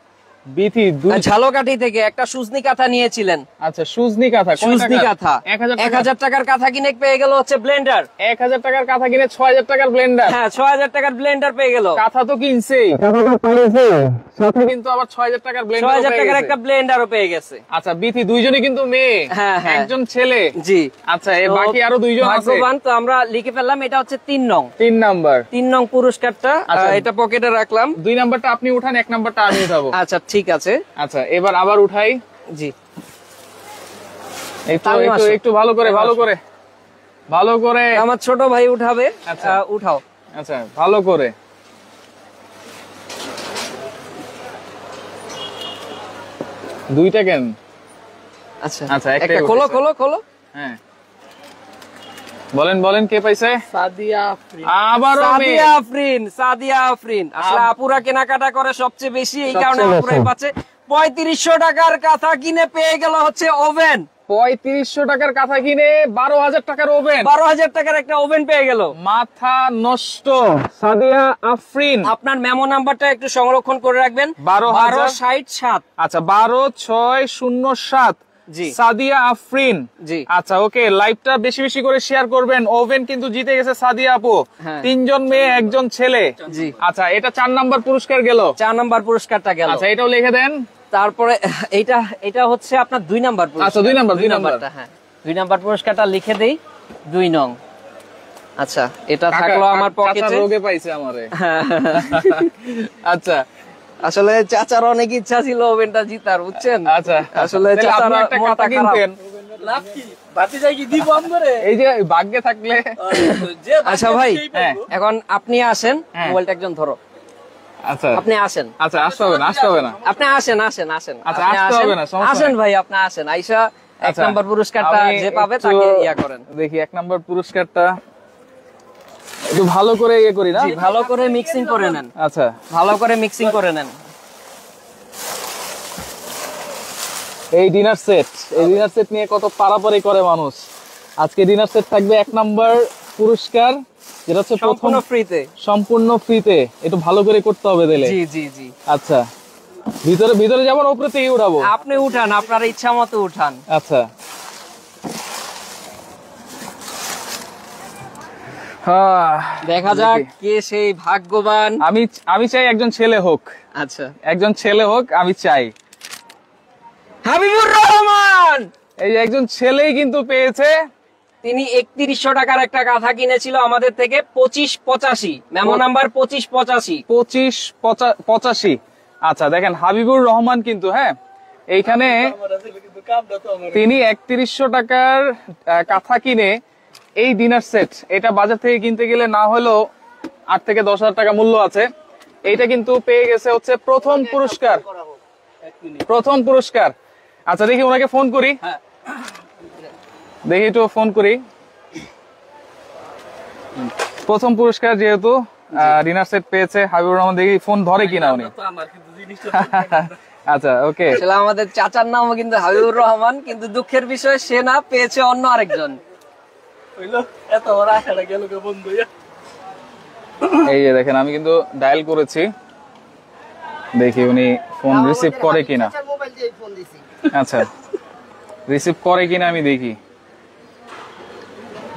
ঝালকাঠি থেকে একটা সুজনি কাঁথা নিয়েছিলেন। আচ্ছা, সুজনি কাঁথা 1000 টাকার কাঁথা কিনে পেয়ে গেল হচ্ছে ব্লেন্ডার। 1000 টাকার কাঁথা কিনে 6000 টাকার ব্লেন্ডার। হ্যাঁ, 6000 টাকার ব্লেন্ডার পেয়ে গেল। কাঁথা তো কিনছে, সাথে কিন্তু আবার 6000 টাকার ব্লেন্ডার, 6000 টাকার একটা ব্লেন্ডারও পেয়ে গেছে। আচ্ছা, বিথি দুইজনই কিন্তু মেয়ে। হ্যাঁ, একজন ছেলে। জি, আচ্ছা, এর বাকি আরো 2 জন আছে। তো আমরা লিখে ফেললাম। এটা হচ্ছে 3 নং পুরস্কারটা। এটা পকেটে রাখলাম। 2 নাম্বারটা আপনি উঠান, 1 নাম্বারটা আমি উঠাবো। আচ্ছা, ঠিক আছে। আচ্ছা, এবার আবার উঠাই। জি, একটু ভালো করে আমার ছোট ভাই উঠাবে। উঠাও। আচ্ছা, ভালো করে। দুইটা কেন? আচ্ছা আচ্ছা, একটা খোলো। হ্যাঁ, বলেন কে পাইছে? সাদিয়া আফরিন। আবারও সাদিয়া আফরিন। আসলে আপুরা কেনাকাটা করে সবচেয়ে বেশি, এই কারণে আপুরাই পাচ্ছে। 3500 টাকার কাঁথা কিনে পেয়ে গেল হচ্ছে ওভেন। 3500 টাকার কাঁথা কিনে 12000 টাকার ওভেন। 12000 টাকার একটা ওভেন পেয়ে গেল। মাথা নষ্ট। সাদিয়া আফরিন, আপনার মেমো নাম্বারটা একটু সংরক্ষণ করে রাখবেন। 12607। আচ্ছা, 12607। জি, সাদিয়া আফরিন। জি, আচ্ছা, ওকে। লাইভটা বেশি বেশি করে শেয়ার করবেন। ওভেন কিন্তু জিতে গেছে সাদিয়া আপু। 3 জন মেয়ে 1 জন ছেলে। জি, আচ্ছা, এটা 4 নাম্বার পুরস্কার গেল। 4 নাম্বার পুরস্কারটা গেল। আচ্ছা, এটাও লিখে দেন। তারপরে এটা হচ্ছে আপনার 2 নাম্বার পুরস্কার। আচ্ছা, 2 নাম্বারটা। হ্যাঁ, 2 নাম্বার পুরস্কারটা লিখে দেই। 2 নং। আচ্ছা, এটা থাকলো আমার পকেটে। রোগে পাইছে আমারে। আচ্ছা, আসলে চাচার অনেক ইচ্ছা ছিল ওভেনটা জিতার, বুঝছেন। আচ্ছা, আসলে চাচার একটা কথা কিনতেন। লাভ কি বাতি যাই কি দিব আমরে, এই যে ভাগ্যে থাকলে। আচ্ছা ভাই, এখন আপনি আসেন। মোবাইলটা একজন ধরো। আচ্ছা, আপনি আসেন। আচ্ছা, আসতে হবে না। আপনি আসেন। আচ্ছা, আসতে হবে না, আসেন ভাই, আপনি আসেন। আইসা 1 নাম্বার পুরস্কারটা যে পাবে তাকে করেন। দেখি 1 নাম্বার পুরস্কারটা একটু ভালো করে করি না? ভালো করে মিক্সিং করে নেন। আচ্ছা, ভালো করে মিক্সিং করে নেন। এই ডিনার সেট নিয়ে কত পারাপারি করে মানুষ। আজকে ডিনার সেট থাকবে 1 নাম্বার পুরস্কার যেটা হচ্ছে সম্পূর্ণ ফ্রিতে। সম্পূর্ণ ফ্রিতে, একটু ভালো করে করতে হবে দিলে। জি জি জি। আচ্ছা, ভিতরে ভিতরে যাবেন, উপরে থেকে উঠাবো? আপনি উঠান, আপনার ইচ্ছা মতো উঠান। আচ্ছা, দেখা যাক কে সেই ভাগ্যবান। আমি চাই একজন ছেলে হোক। আচ্ছা, একজন ছেলে হোক, আমি চাই। হাবিবুর রহমান, এই একজন ছেলেই কিন্তু পেয়েছে। তিনি 3100 টাকার একটা কাঁথা কিনেছিল আমাদের থেকে। 2585 মেমো নাম্বার 2585। আচ্ছা দেখেন, হাবিবুর রহমান কিন্তু, হ্যাঁ, এইখানে তিনি 3100 টাকার কাঁথা কিনে এই ডিনার সেট, এটা বাজার থেকে কিনতে গেলে না হলেও 8 থেকে 10,000 টাকা মূল্য আছে। এইটা কিন্তু পেয়ে গেছে হচ্ছে প্রথম পুরস্কার। প্রথম পুরস্কার। আচ্ছা দেখি ওনাকে ফোন করি, দেখি একটু ফোন করি। প্রথম পুরস্কার যেহেতু ডিনার সেট পেয়েছে হাবিবুর রহমান, দেখি ফোন ধরে কিনা উনি। আচ্ছা ওকে। আসলে আমাদের চাচার নামও কিন্তু হাবিবুর রহমান, কিন্তু দুঃখের বিষয় সে না, পেয়েছে অন্য আরেকজন। এই যে দেখেন, আমি কিন্তু ডায়াল করেছি, দেখি উনি ফোন রিসিভ করে কিনা। আচ্ছা, রিসিভ করে কিনা আমি দেখি।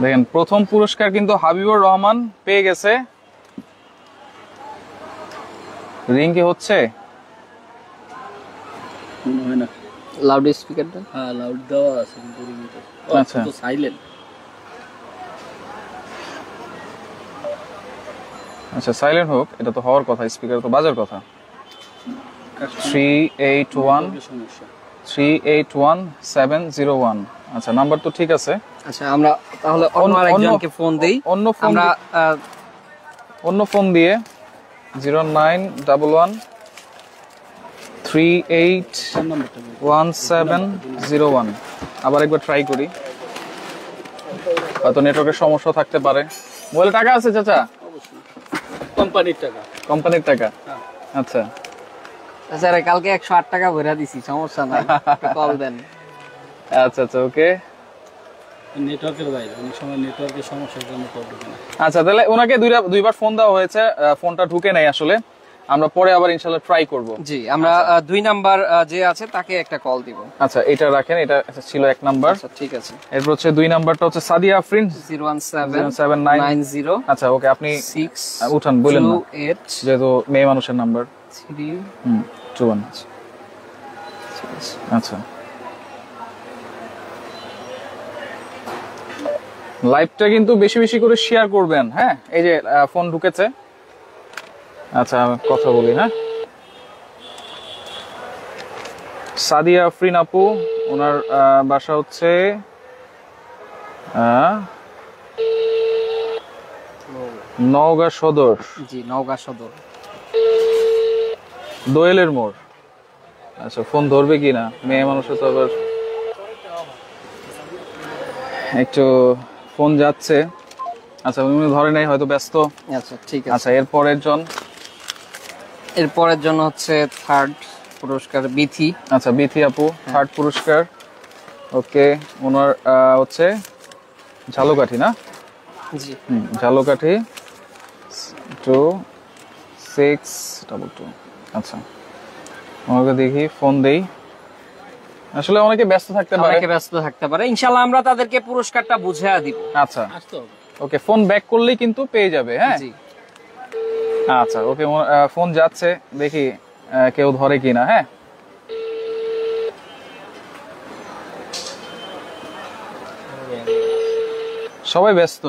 দেখেন, প্রথম পুরস্কার কিন্তু হাবিবুর রহমান পেয়ে গেছে। রিং কি হচ্ছে? লাউড স্পিকারটা? হ্যাঁ, লাউড দেওয়া আছে কিন্তু আচ্ছা, তো সাইলেন্ট। আচ্ছা সাইলেন্ট হোক, এটা তো হওয়ার কথা, স্পিকার তো বাজার কথা। 381701। আচ্ছা, নাম্বার তো ঠিক আছে। আচ্ছা, আমরা তাহলে অন্য আরেকজনকে ফোন দেই। অন্য ফোন দিয়ে 0911381701 আবার একবার ট্রাই করি, হয়তো নেটওয়ার্কের সমস্যা থাকতে পারে। মোবাইলে টাকা আছে চাচা? কোম্পানির টাকা। কোম্পানির টাকা? আচ্ছা স্যার, কালকে 108 টাকা ভরে দিছি, সমস্যা নাই, কল দেন। আচ্ছা আচ্ছা ওকে। নেটওয়ার্কের বাইরে, অনেক সময় নেটওয়ার্কের সমস্যার জন্য কল ঢুকে না। আচ্ছা, তাহলে ওনাকে দুইবার ফোন দেওয়া হয়েছে, ফোনটা ঢুকে নাই আসলে। আমরা পরে আবার ইনশাআল্লাহ ট্রাই করব। জি, আমরা 2 নাম্বার যে আছে তাকে একটা কল দিব। আচ্ছা, এটা রাখেন, এটা ছিল 1 নাম্বার। আচ্ছা ঠিক আছে। এরপর হচ্ছে 2 নাম্বারটা হচ্ছে সাদিয়া আফরিন 01790। আচ্ছা ওকে, আপনি 6 উঠান, বলেন না 28 যেহেতু মেয়ে মানুষের নাম্বার। 321। আচ্ছা, লাইভটা কিন্তু বেশি বেশি করে শেয়ার করবেন, হ্যাঁ। এই যে ফোন ঢুকেছে। আচ্ছা, কথা বলি, হ্যাঁ। সাদিয়া আফরিন আপু, ওনার বাসা হচ্ছে নওগাঁ সদর। জি, নওগাঁ সদর, দোয়েলের মোড়। আচ্ছা, ফোন ধরবে কিনা, মেয়ে মানুষের তো আবার একটু ফোন যাচ্ছে। আচ্ছা, উনি ধরে নাই, হয়তো ব্যস্ত। আচ্ছা ঠিক আছে। আচ্ছা, এরপরের জন্য হচ্ছে থার্ড পুরস্কার বিথি। আচ্ছা, বিথি আপু থার্ড পুরস্কার। ওকে, ওনার হচ্ছে ঝালকাঠি, না? জি, ঝালকাঠি 2622। আচ্ছা, ওনাকে দেখি ফোন দেই। আসলে অনেকে ব্যস্ত থাকতে পারে। ইনশাআল্লাহ আমরা তাদেরকে পুরস্কারটা বুঝিয়ে দিব। আচ্ছা ওকে, ফোন ব্যাক করলেই কিন্তু পেয়ে যাবে, হ্যাঁ। জি আচ্ছা ওকে, ফোন যাচ্ছে, দেখি কেউ ধরে কিনা, হ্যাঁ। সবাই ব্যস্ত।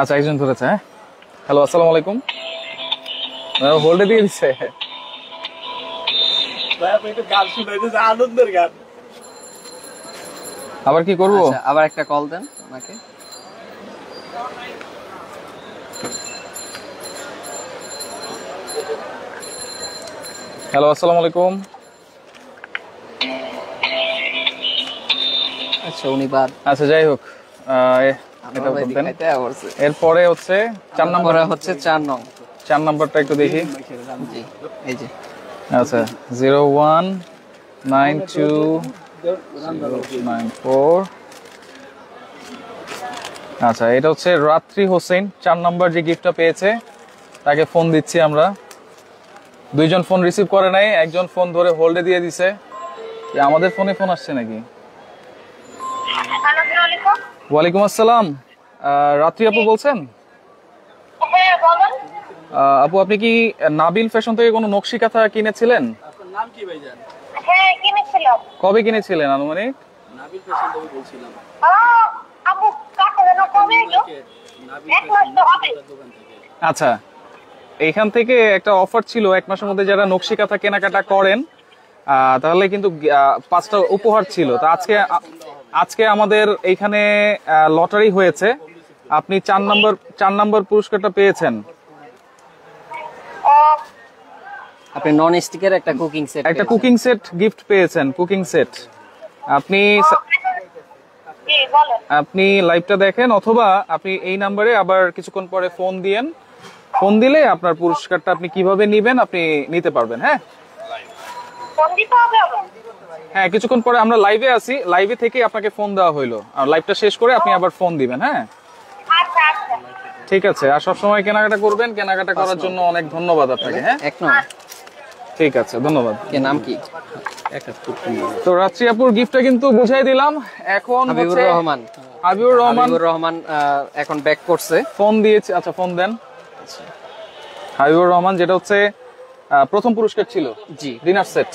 আচ্ছা, একজন ধরেছে, হ্যাঁ। হ্যালো, আসসালামু আলাইকুম। হোল্ডে দিয়ে দিচ্ছে। আনন্দের গান। আবার কি করবো? আবার একটা কল দেন ওনাকে। হ্যালো, আসসালামু আলাইকুম। আচ্ছা, উনি বাদ। আচ্ছা, যাই হোক, এরপরে হচ্ছে 4 নম্বর, হচ্ছে 4 নং। 4 নম্বরটা একটু দেখি। জি, এই যে। আচ্ছা, 0192 094। আচ্ছা, এটা হচ্ছে রাত্রি হোসেন 4 নাম্বার যে গিফটটা পেয়েছে, তাকে ফোন দিচ্ছি আমরা। দুইজন ফোন রিসিভ করে নাই, একজন ফোন ধরে হোল্ডে দিয়ে দিছে। আমাদের ফোনে ফোন আসছে নাকি? ওয়ালাইকুম আসসালাম, রাত্রি আপু বলছেন? আপু, আপনি কি নাবিল ফ্যাশন থেকে কোনো নকশি কাঁথা কিনেছিলেন? নাম কি ভাইজান? হ্যাঁ, কিনেছিলাম। কবে কিনেছিলেন আনুমানিক? নাবিল ফ্যাশন থেকে বলছিলাম। আপু কাকে যেন কবে এলো? এক মাস তো হবে। আচ্ছা, এইখান থেকে একটা অফার ছিল, 1 মাসের মধ্যে যারা নকশি কাঁথা কেনাকাটা করেন তাহলে কিন্তু 5টা উপহার ছিল। তো আজকে আমাদের এইখানে লটারি হয়েছে, আপনি 4 নাম্বার পুরস্কারটা পেয়েছেন। আপনি নন স্টিকের একটা কুকিং সেট, একটা কুকিং সেট গিফট পেয়েছেন, কুকিং সেট। আপনি লাইভটা দেখেন, অথবা আপনি এই নাম্বারে আবার কিছুক্ষণ পরে ফোন দিয়েন। ফোন দিলে আপনার পুরস্কারটা আপনি কিভাবে নেবেন আপনি নিতে পারবেন। হ্যাঁ, ফোন দিতে হবে আবার? হ্যাঁ, কিছুক্ষণ পরে আমরা লাইভে আছি, লাইভে থেকে আপনাকে ফোন দেওয়া হইলো, আর লাইভটা শেষ করে আপনি আবার ফোন দিবেন। হ্যাঁ, আচ্ছা আচ্ছা, ঠিক আছে। আর সবসময় কেনাকাটা করবেন, কেনাকাটা করার জন্য অনেক ধন্যবাদ আপনাকে। হ্যাঁ, এক নম্বর। ঠিক আছে, ধন্যবাদ। কি নাম কি? তো রাত্রি আপুর গিফটটা কিন্তু বুঝাই দিলাম। এখন হাবিবুর রহমান। হাবিবুর রহমান এখন ব্যাক করছে, ফোন দিয়েছে। আচ্ছা, ফোন দেন। হাবিবুর রহমান, যেটা হচ্ছে প্রথম পুরস্কার ছিল। জি, ডিনার সেট।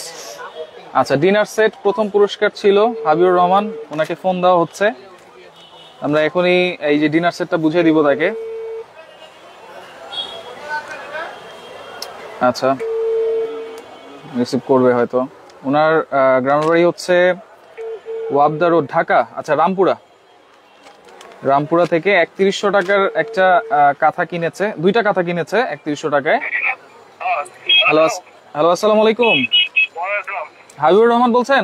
আচ্ছা, ডিনার সেট প্রথম পুরস্কার ছিল হাবিবুর রহমান, ওনাকে ফোন দেওয়া হচ্ছে। আমরা এখনই এই যে ডিনার সেটটা বুঝিয়ে দিব তাকে। আচ্ছা, রিসিভ করবে হয়তো। ওনার গ্রামের বাড়ি হচ্ছে ওয়াবদা রোড, ঢাকা। আচ্ছা, রামপুরা থেকে 3100 টাকার একটা কাঁথা কিনেছে, 2টা কাঁথা কিনেছে 3100 টাকায়। হ্যালো, আসসালামু আলাইকুম। হাবিবুর রহমান বলছেন?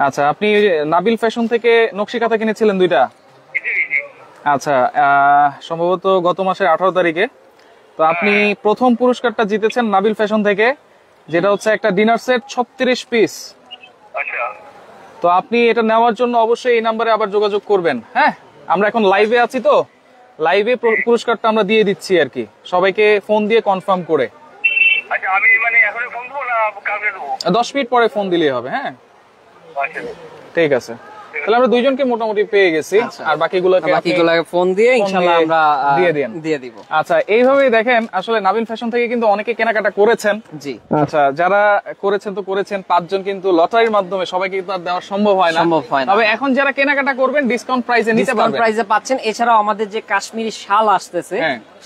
আচ্ছা, আপনি নাবিল ফ্যাশন থেকে নকশি কাঁথা কিনেছিলেন 2টা? আচ্ছা, সম্ভবত গত মাসের 18 তারিখে। তো আপনি প্রথম পুরস্কারটা জিতেছেন নাবিল ফ্যাশন থেকে, যেটা হচ্ছে একটা ডিনার সেট 36 পিস। তো আপনি এটা নেওয়ার জন্য অবশ্যই এই নাম্বারে আবার যোগাযোগ করবেন। হ্যাঁ, আমরা এখন লাইভে আছি, তো লাইভে পুরস্কারটা আমরা দিয়ে দিচ্ছি আর কি, সবাইকে ফোন দিয়ে কনফার্ম করে। আচ্ছা, আমি মানে এখনই ফোন দেবো না কালকে দেবো? 10 মিনিট পরে ফোন দিলেই হবে। হ্যাঁ, ঠিক আছে। তাহলে আমরা দুইজনকে মোটামুটি পেয়ে গেছি, আর বাকিগুলোকে ফোন দিয়ে ইনশাআল্লাহ আমরা দিয়ে দিব। আচ্ছা, এইভাবেই দেখেন, আসলে নাবিল ফ্যাশন থেকে কিন্তু অনেকে কেনাকাটা করেছেন। জি, আচ্ছা, যারা করেছেন তো করেছেন, 5 জন কিন্তু লটারির মাধ্যমে, সবাইকে কিন্তু আর দেওয়া সম্ভব হয় না। তবে এখন যারা কেনাকাটা করবেন ডিসকাউন্ট প্রাইসে নিতে পারবেন, প্রাইসে পাচ্ছেন। এছাড়াও আমাদের যে কাশ্মীরি শাল আসতেছে,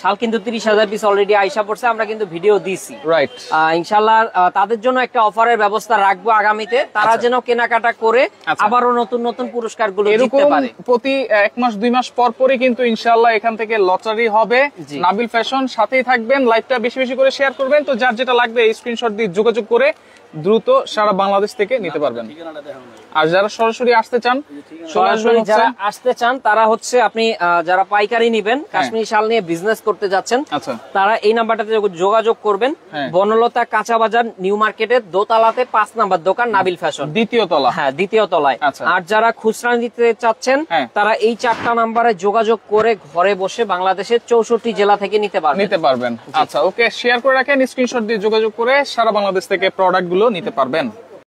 শাল কিন্তু 30,000 পিস অলরেডি আইসা পড়ছে, আমরা কিন্তু ভিডিও দিছি। রাইট, ইনশাআল্লাহ তাদের জন্য একটা অফারের ব্যবস্থা রাখবো আগামীতে, তারা যেন কেনাকাটা করে আবারও নতুন নতুন পুরস্কারগুলো জিততে পারে। প্রতি 1 মাস 2 মাস পর পরই কিন্তু ইনশাআল্লাহ এখান থেকে লটারি হবে। নাবিল ফ্যাশন সাথেই থাকবেন, লাইভটা বেশি বেশি করে শেয়ার করবেন। তো যার যেটা লাগবে এই স্ক্রিনশট দিয়ে যোগাযোগ করে দ্রুত সারা বাংলাদেশ থেকে নিতে পারবেন। আর যারা সরাসরি আসতে চান, যারা আসতে চান তারা হচ্ছে আপনি যারা পাইকারি নিবেন, কাশ্মীরি শাল নিয়ে বিজনেস করতে যাচ্ছেন, তারা এই নাম্বারটাতে যোগাযোগ করবেন। বনলতা কাঁচা বাজার নিউ মার্কেটের দোতলাতে 5 নাম্বার দোকান নাবিল ফ্যাশন, দ্বিতীয় তলা। হ্যাঁ, দ্বিতীয় তলায়। আর যারা খুচরা নিতে চাচ্ছেন তারা এই 4টা নাম্বারে যোগাযোগ করে ঘরে বসে বাংলাদেশের 64 জেলা থেকে নিতে পারবেন। আচ্ছা, ওকে, শেয়ার করে রাখেন, স্ক্রিনশট দিয়ে যোগাযোগ করে সারা বাংলাদেশ থেকে প্রোডাক্ট গুলো নিতে পারবেন।